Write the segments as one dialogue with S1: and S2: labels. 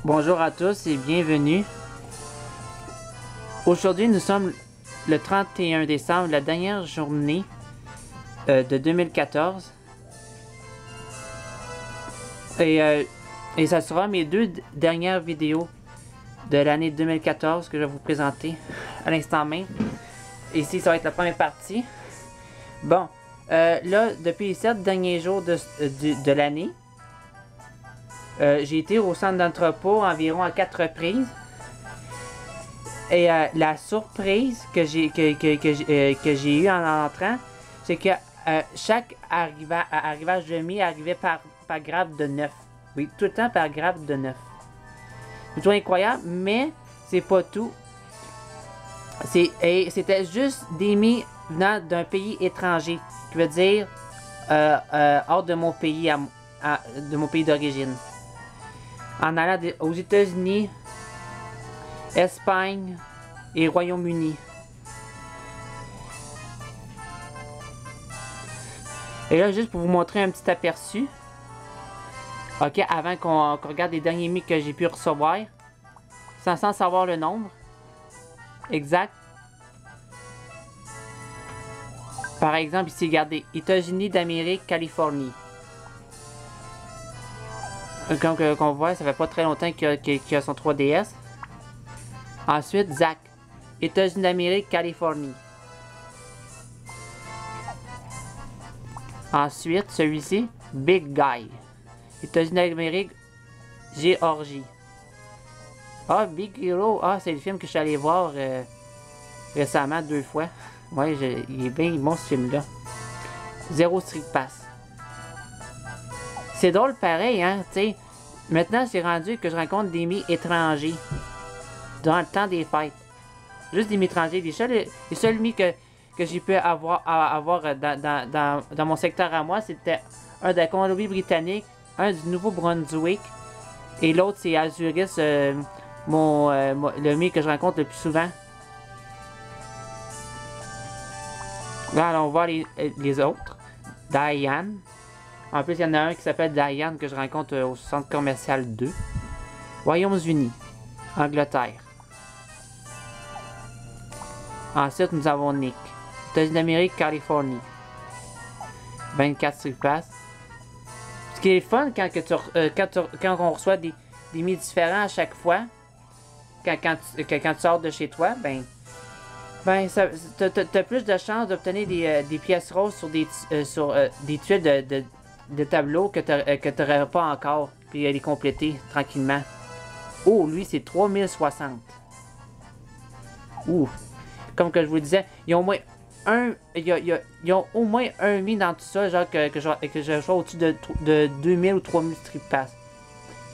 S1: Bonjour à tous et bienvenue. Aujourd'hui, nous sommes le 31 décembre, la dernière journée de 2014. Et ça sera mes deux dernières vidéos de l'année 2014 que je vais vous présenter à l'instant même. Ici, ça va être la première partie. Bon, là, depuis les 7 derniers jours de l'année, j'ai été au centre d'entrepôt environ à 4 reprises. Et la surprise que j'ai eue en entrant, c'est que chaque arrivage de mi arrivait par grade de 9. Oui, tout le temps par grade de 9. C'est tout incroyable, mais c'est pas tout. C'était juste des mi venant d'un pays étranger, qui veut dire hors de mon pays, de mon pays d'origine. En allant aux États-Unis, Espagne et Royaume-Uni. Et là, juste pour vous montrer un petit aperçu. Ok, avant qu'on regarde les derniers mi que j'ai pu recevoir. Sans savoir le nombre exact. Par exemple, ici, regardez. États-Unis d'Amérique, Californie. Comme qu'on voit, ça fait pas très longtemps qu'il a son 3DS. Ensuite, Zach. États-Unis d'Amérique, Californie. Ensuite, celui-ci, Big Guy. États-Unis d'Amérique, Géorgie. Ah, Big Hero. Ah, c'est le film que je suis allé voir récemment 2 fois. Ouais, il est bien bon ce film-là. Zéro Street Pass. C'est drôle pareil, hein, tu sais. Maintenant, c'est rendu que je rencontre des mi étrangers. Durant le temps des fêtes. Juste des mi étrangers. Les seuls mi que j'ai pu avoir dans mon secteur à moi, c'était un de la Colombie-Britannique, un du Nouveau-Brunswick, et l'autre c'est Azuris, le mi que je rencontre le plus souvent. Là, allons voir les autres. Diane. En plus, il y en a un qui s'appelle Diane que je rencontre au centre commercial 2. Royaumes-Unis. Angleterre. Ensuite, nous avons Nick. États-Unis d'Amérique, Californie. 24 Street Pass. Ce qui est fun quand on reçoit des mi différents à chaque fois, quand tu sors de chez toi, t'as plus de chances d'obtenir des pièces roses sur des tuiles de tableau que t'aurais pas encore, puis les compléter tranquillement. Oh, lui, c'est 3060. Ouh. Comme que je vous disais, ils ont au moins un mi dans tout ça, genre que je sois au-dessus de 2000 ou 3000 Street Pass.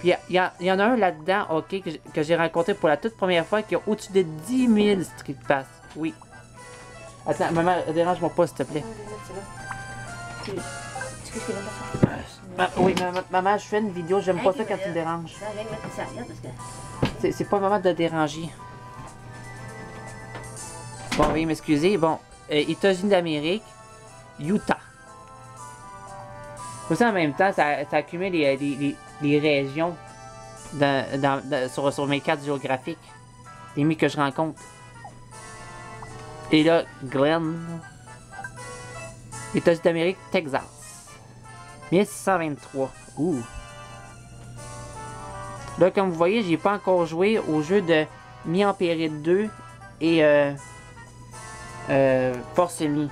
S1: Puis il y en a un là-dedans, ok, que j'ai rencontré pour la toute première fois, qui a au-dessus de 10 000 Street Pass. Oui. Attends, maman, dérange-moi pas, s'il te plaît. Oui, maman, je fais une vidéo, j'aime pas ça quand tu me déranges. C'est pas le moment de déranger. Bon, oui, m'excuser. Bon, États-Unis d'Amérique, Utah. Aussi, en même temps, ça accumule les régions sur mes cartes géographiques. Les mi que je rencontre. Et là, Glenn. États-Unis d'Amérique, Texas. 1623. Ouh. Là, comme vous voyez, j'ai pas encore joué au jeu de Mi en Péril 2 et Force Mi.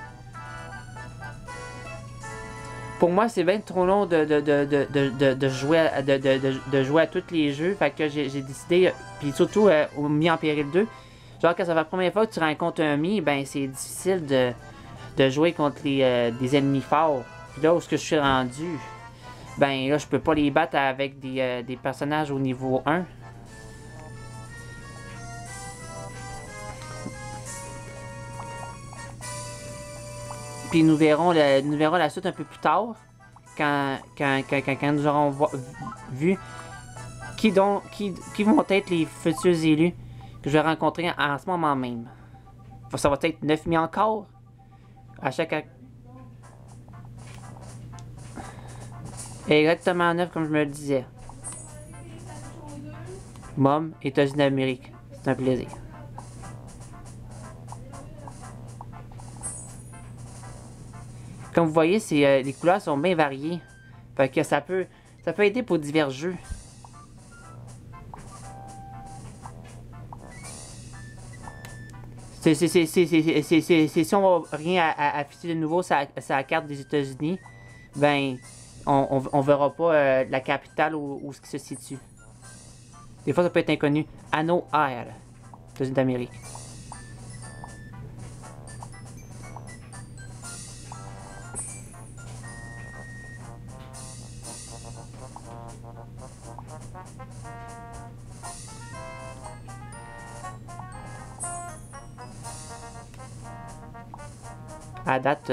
S1: Pour moi, c'est bien trop long de jouer à tous les jeux. Fait que j'ai décidé, puis surtout au Mi en Péril 2, genre quand ça fait la première fois que tu rencontres un Mi, ben c'est difficile de jouer contre des ennemis forts. Puis là où je suis rendu, ben là je peux pas les battre avec des personnages au niveau 1. Puis nous verrons la suite un peu plus tard, quand nous aurons vu qui vont être les futurs élus que je vais rencontrer en ce moment même. Ça va être 9000 encore à chaque... Exactement 9 comme je me le disais. Mom, États-Unis d'Amérique. C'est un plaisir. Comme vous voyez, les couleurs sont bien variées. Fait que ça peut aider pour divers jeux. Si on va rien à afficher de nouveau sur la carte des États-Unis, ben, on verra pas la capitale où ce qui se situe. Des fois, ça peut être inconnu. Anneau R, États-Unis d'Amérique. À date,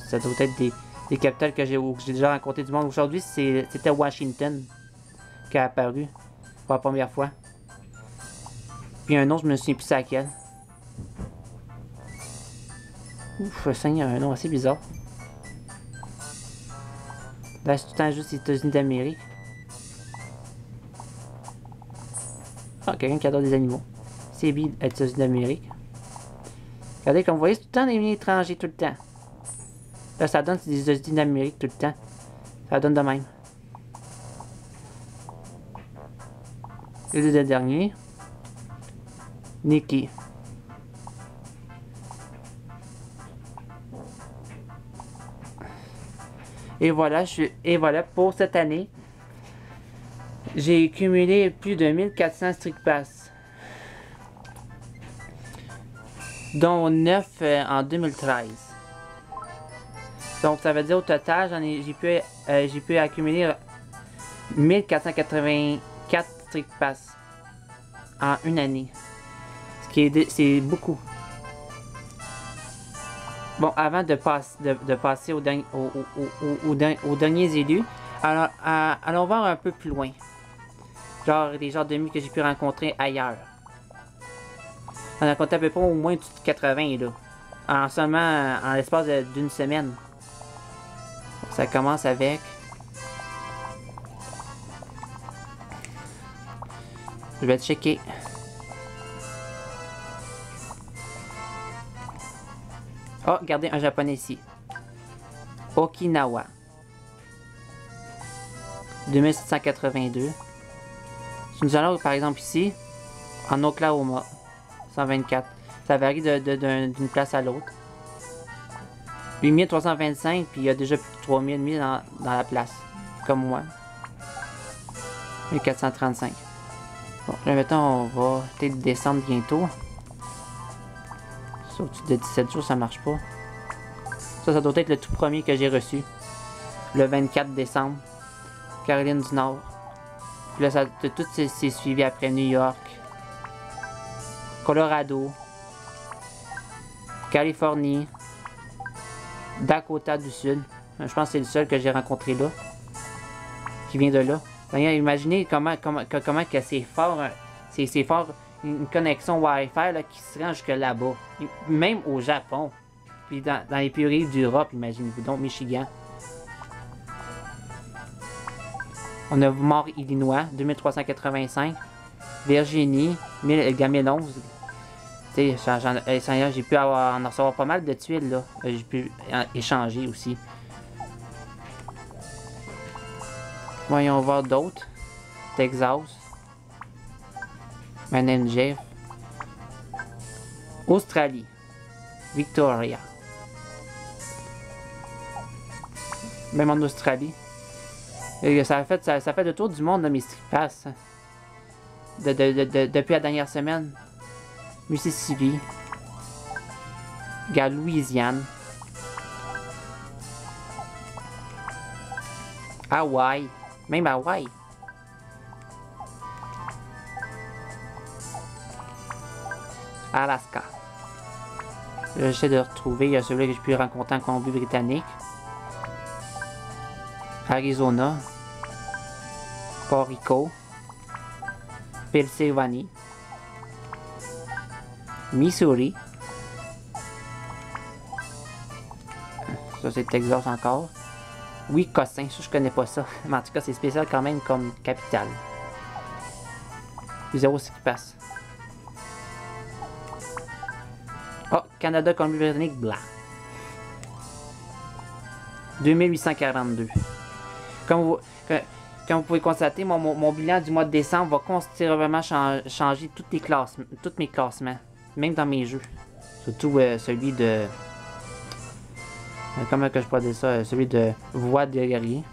S1: ça doit être des capitales que j'ai déjà rencontré du monde. Aujourd'hui, c'était Washington qui a apparu pour la première fois. Puis un nom, je me souviens plus c'est laquelle. Ouf, ça y a un nom assez bizarre. Là, c'est tout le temps juste les États-Unis d'Amérique. Ah, quelqu'un qui adore des animaux. CB, États-Unis d'Amérique. Regardez, comme vous voyez, c'est tout le temps des milieux étrangers, tout le temps. Là, ça donne des États-Unis d'Amérique tout le temps. Ça donne de même. Et le dernier. Nikki. Et voilà, pour cette année, j'ai cumulé plus de 1400 Street Pass. Dont 9 en 2013. Donc ça veut dire au total, j'ai pu accumuler 1484 Street Pass en une année. Ce qui est c'est beaucoup. Bon, avant de passer aux derniers élus, allons voir un peu plus loin. Genre des genres d'amis que j'ai pu rencontrer ailleurs. On a compté à peu près au moins 80 là. En l'espace d'une semaine. Ça commence avec. Je vais checker. Oh, regardez un japonais ici. Okinawa. 2782. Si nous allons par exemple ici, en Oklahoma. 124. Ça varie d'une place à l'autre. 8325, puis il y a déjà plus de 3000 mis dans la place. Comme moi. 1435. Bon, là maintenant, on va peut-être descendre bientôt. Sauf que de 17 jours, ça marche pas. Ça doit être le tout premier que j'ai reçu. Le 24 décembre. Caroline du Nord. Puis là, tout s'est suivi après New York. Colorado, Californie, Dakota du Sud. Je pense que c'est le seul que j'ai rencontré là, qui vient de là. D'ailleurs, imaginez comment que c'est fort, c'est fort une connexion Wi-Fi là, qui se rend jusque là-bas, même au Japon, puis dans les pays d'Europe, imaginez-vous donc, Michigan. On a mort Illinois, 2385, Virginie, Gamelon. J'ai pu en recevoir pas mal de tuiles là. J'ai pu échanger aussi. Voyons voir d'autres. Texas. Jeff. Australie. Victoria. Même en Australie. Et ça fait le tour du monde de mes Street Pass. Depuis la dernière semaine. Mississippi, Louisiane, Hawaï, même Hawaï, Alaska. J'essaie de retrouver, il y a celui que j'ai pu rencontrer en Colombie-Britannique, Arizona, Puerto Rico, Pennsylvanie, Missouri. Ça c'est Texas encore. Wisconsin, ça je connais pas ça. Mais en tout cas c'est spécial quand même comme capitale. Puis 0, c'est qui passe. Oh, Canada, Colombie-Britannique, blanc. 2842. Comme vous pouvez constater, mon bilan du mois de décembre va considérablement changer tous mes classements. Même dans mes jeux. Surtout celui de... comment que je pourrais dire ça? Celui de Voix de guerrier.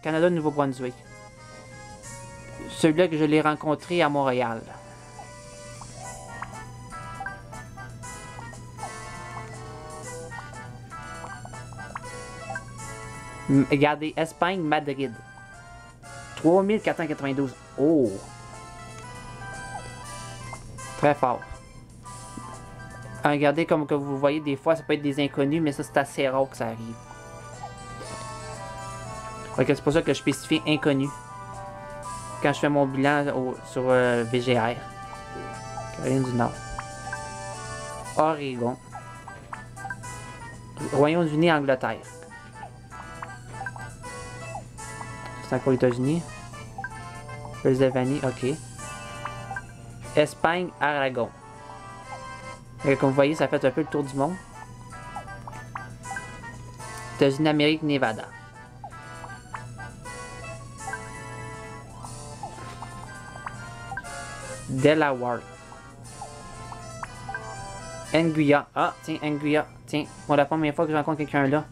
S1: Canada, Nouveau-Brunswick. Celui-là que je l'ai rencontré à Montréal. Regardez, Espagne, Madrid. 3492. Oh! Très fort. Regardez, comme que vous voyez, des fois, ça peut être des inconnus, mais ça, c'est assez rare que ça arrive. C'est pour ça que je spécifie inconnu. Quand je fais mon bilan sur VGR. Caroline du Nord. Oregon. Royaume-Uni, Angleterre. C'est encore les États-Unis. Pennsylvanie, ok. Espagne, Aragon. Et comme vous voyez, ça fait un peu le tour du monde. États-Unis d'Amérique, Nevada. Delaware. Anguilla. Ah, tiens, Anguilla. Tiens, pour la première fois que je rencontre quelqu'un là.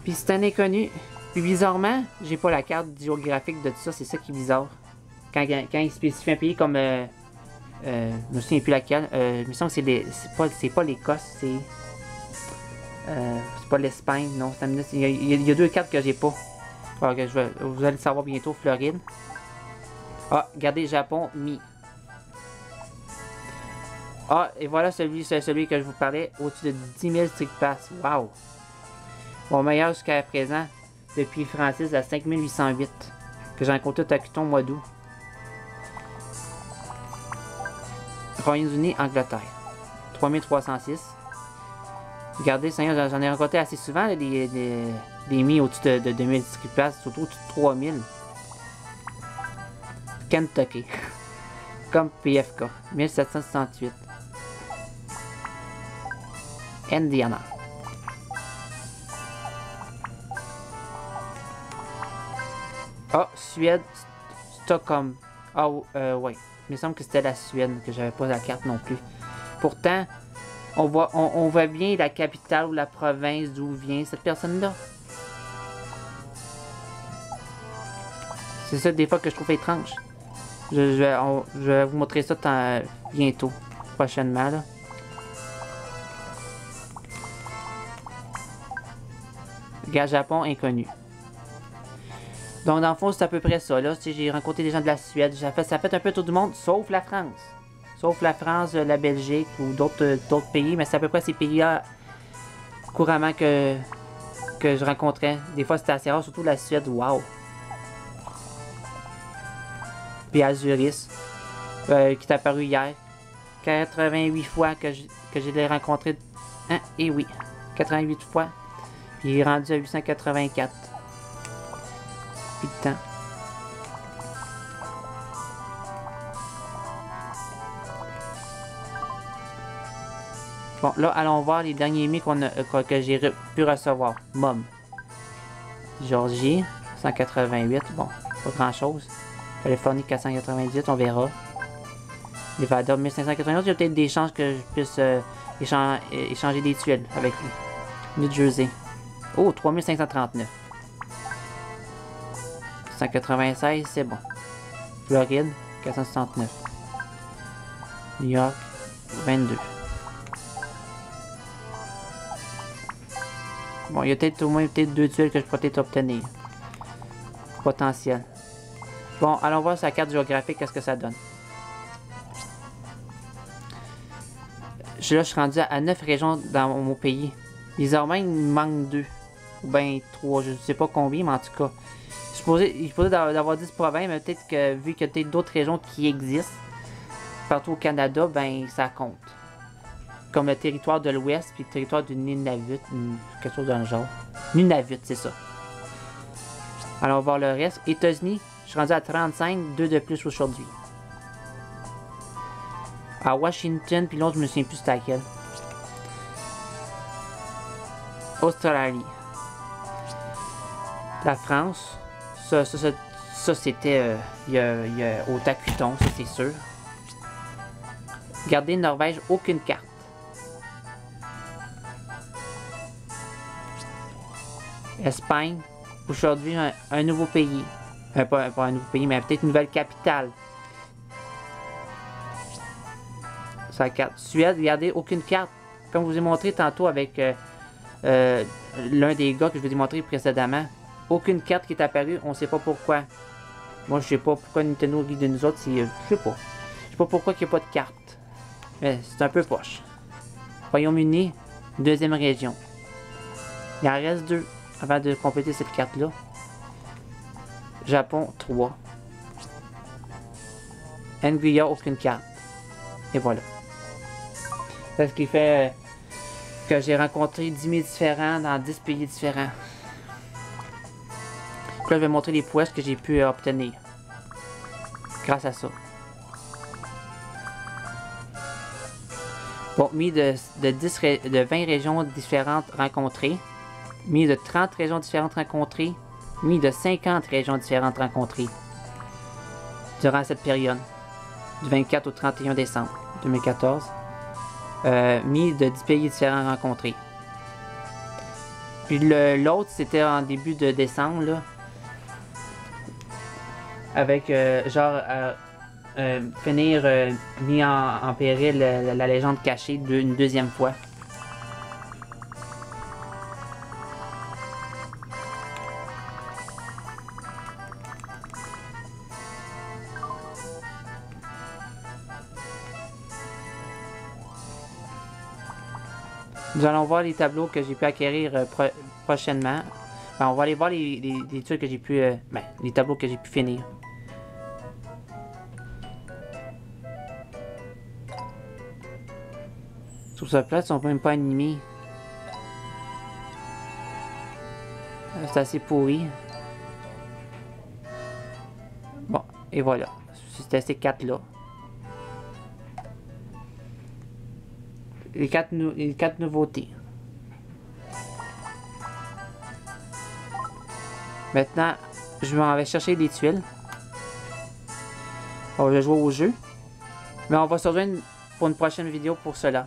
S1: Puis c'est un inconnu. Puis bizarrement, j'ai pas la carte géographique de tout ça, c'est ça qui est bizarre. Quand il spécifie un pays comme... je me souviens plus laquelle. Il me semble que c'est pas l'Écosse, c'est pas l'Espagne, non. Il y a deux cartes que j'ai pas. Alors, vous allez le savoir bientôt, Floride. Ah, regardez, Japon, Mi. Ah, et voilà celui que je vous parlais, au-dessus de 10 000 Street Pass. Wow! Mon meilleur jusqu'à présent, depuis Francis à 5808, que j'ai rencontré au Takuton au mois d'août. Royaume-Uni, Angleterre. 3306. Regardez, j'en ai rencontré assez souvent, là, des Mi au-dessus de 2000 Street Pass, surtout au-dessus de 3000. Kentucky. Comme PFK. 1768. Indiana. Ah, Suède, Stockholm. Ah, ouais. Il me semble que c'était la Suède, que j'avais pas la carte non plus. Pourtant, on voit bien la capitale ou la province d'où vient cette personne-là. C'est ça des fois que je trouve étrange. Je vais vous montrer ça bientôt, prochainement. Là. Gars, Japon, inconnu. Donc, dans le fond, c'est à peu près ça. Là, j'ai rencontré des gens de la Suède. Ça fait un peu tout le monde, sauf la France. Sauf la France, la Belgique ou d'autres pays. Mais c'est à peu près ces pays-là couramment que je rencontrais. Des fois, c'était assez rare, surtout la Suède. Waouh! Puis Azuris, qui est apparu hier. 88 fois que je l'ai rencontré. Hein? Et oui, 88 fois. Puis il est rendu à 884. Puis de temps. Bon, là, allons voir les derniers mi que j'ai pu recevoir. Mom. Georgie, 188. Bon, pas grand chose. Californie 498, on verra. Nevada 1591, il y a peut-être des chances que je puisse échanger des tuiles avec lui. New Jersey. Oh, 3539. 196, c'est bon. Floride, 469. New York, 22. Bon, il y a peut-être au moins deux tuiles que je pourrais peut-être obtenir. Potentiel. Bon, allons voir sa carte géographique, qu'est-ce que ça donne. Là, je suis rendu à 9 régions dans mon pays. Bizarrement, il me manque 2. Ou bien 3, je ne sais pas combien, mais en tout cas. Il est supposé d'avoir 10 provinces, mais peut-être que vu qu'il y a peut-être d'autres régions qui existent, partout au Canada, ben ça compte. Comme le territoire de l'Ouest, puis le territoire du Nunavut, quelque chose dans le genre. Nunavut, c'est ça. Allons voir le reste. États-Unis, je suis rendu à 35, 2 de plus aujourd'hui. À Washington, puis l'autre, je me souviens plus c'était laquelle. Australie. La France. Ça c'était au Tacuton, ça c'est sûr. Regardez, Norvège, aucune carte. Espagne, aujourd'hui un nouveau pays. Pas un nouveau pays, mais peut-être une nouvelle capitale. Sur la carte. Suède, regardez, aucune carte. Comme je vous ai montré tantôt avec l'un des gars que je vous ai montré précédemment. Aucune carte qui est apparue, on sait pas pourquoi. Moi, je sais pas pourquoi Nintendo rit de nous autres, je sais pas. Je sais pas pourquoi il n'y a pas de carte. Mais c'est un peu poche. Royaume-Uni, deuxième région. Il en reste 2 avant de compléter cette carte-là. Japon, 3. Anguilla, aucune carte. Et voilà. C'est ce qui fait que j'ai rencontré 10 000 différents dans 10 pays différents. Là, je vais montrer les prouesses que j'ai pu obtenir. Grâce à ça. Bon, mis de 20 régions différentes rencontrées. Mis de 30 régions différentes rencontrées. Mis de 50 régions différentes rencontrées. Durant cette période. Du 24 au 31 décembre 2014. Mis de 10 pays différents rencontrés. Puis l'autre, c'était en début de décembre, là. Avec finir mis en péril la légende cachée une deuxième fois. Nous allons voir les tableaux que j'ai pu acquérir prochainement. Ben, on va aller voir les trucs que j'ai pu... les tableaux que j'ai pu finir. Sur sa place, ils sont même pas animés. C'est assez pourri. Bon, et voilà. C'était ces 4-là. Les quatre nouveautés. Maintenant, je m'en vais chercher des tuiles. On va jouer au jeu. Mais on va se rejoindre pour une prochaine vidéo pour cela.